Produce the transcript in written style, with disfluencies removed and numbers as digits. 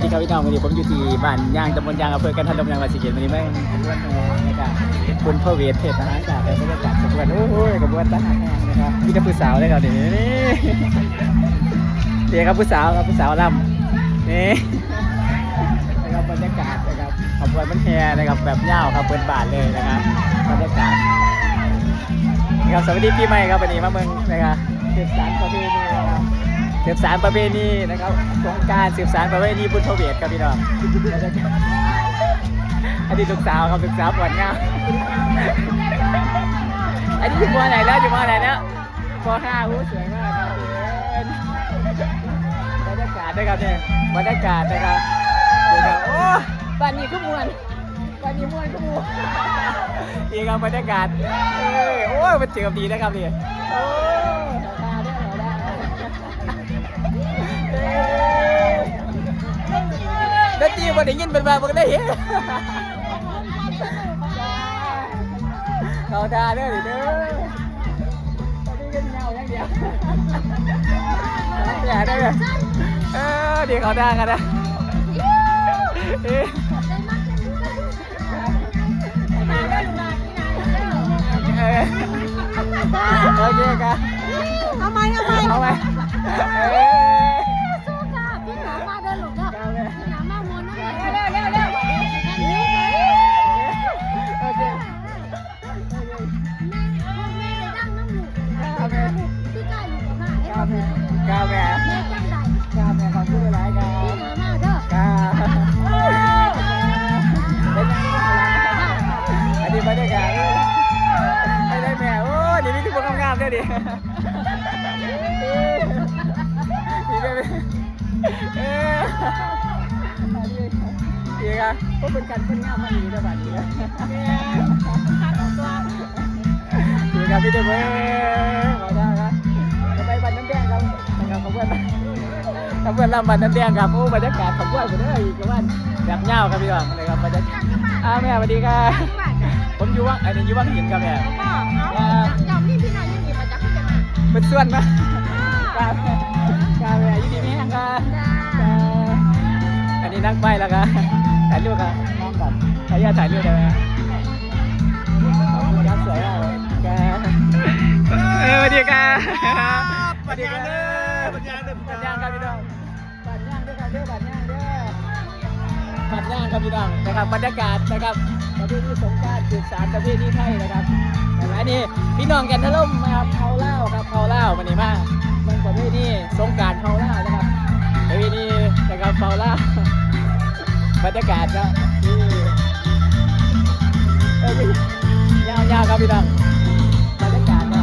ดีครับพี่น้องวันนี้ผมอยู่ที่บ้านย่างตำบลยางอำเภอกันทลมจังหวัดศรีสะเกษวันนี้แม่งขบวนนะครับคุณพ่อเวทเทศนะฮะจากบรรยากาศขบวนโอ้ยขบวนทหารแห้งนะครับมีแต่ผู้สาวเลยครับนี่เดี๋ยวครับผู้สาวครับผู้สาวลำนี่นะครับบรรยากาศนะครับขบวนมันแห่นะครับแบบเงาครับเปิดบาทเลยนะครับบรรยากาศนะครับสวัสดีปีใหม่ครับวันนี้มาเมืองนะครับสืบสานประเพณีนะครับสืบสารประเพณีนะครับสงกรานต์สืบสารประเพณีบุญพเวทครับพี่น้องอันนี้ลูกสาวครับลูกสาวปวดเงาอันนี้อยู่ม.ไหนแล้วอยู่ม.ไหนแล้วป.5หูสวยมากครับบรรยากาศด้วยครับเนี่ยบรรยากาศนะครับโอ้บ้านนี้ก็มวนบ้านนี้มวนก็มวนดีครับบรรยากาศโอ้ยมันเจอดีนะครับนี่โอ้ดนตรีวันนี้ยินเป็นแบบมึงได้เห็นเขาทาเด้อดิเด้อตอนนี้กันเงาอย่างเดียวอย่าได้เลยเดี๋ยวเขาทากันนะโอเคครับเอาไหมสู้ค่ะพี่หนามาเดินหลงเนาะพี่หนามาวนนั่นเร็วโอเคแม่ไปดั้งน้ำหมูที่ใกล้หลูกกับมากาแฟแม่จังใดกาแฟขอบคุณหลายครับพี่หนามาเด้อกาอันนี้บรรยากาศไม่ได้แม่โอ้ดีมีที่พวกงามๆด้วยดิดีด้วยดีครับพวกเป็นกันเป็นงามมาดีด้วยแบบนี้ดีครับพี่เดชขอได้ครับจะไปบันน้ำแดงครับนะครับขอบคุณขอบคุณลำบันน้ำแดงครับโอ้บรรยากาศขอบคุณผมด้วยอีกวันแบบเงาครับพี่น้องนะครับบรรยากาศแม่สวัสดีครับผมอยู่ว่างอันนี้อยู่ว่างหินครับแม่เจ้าพี่น้องยังมีประจักษ์ขึ้นมาเป็นส่วนมากแม่อยู่ดีนี่ครับอันนี้นั่งไปแล้วครับถ่ายรูปครับน้องก่อนขออนุญาตถ่ายรูปได้ไหมขอบคุณครับสวยมากครับสวัสดีครับสวัสดีครับบัญญัติครับพี่น้องบัญญัติด้วยครับบัญญัติด้วยบัญญัติครับพี่น้องนะครับบรรยากาศนะครับประเพณีสงกรานต์สืบสานประเพณีไทยนะครับอันนี้พี่น้องกันทะล่มนะครับเผาเล่าครับเผาเล่าวันนี้มาเมืองประเพณีสงกรานต์เผาเล่านะครับประเพณีนะครับเผาเล่าบรรยากาศก็นี่ยาวๆครับพี่น้องบรรยากาศก็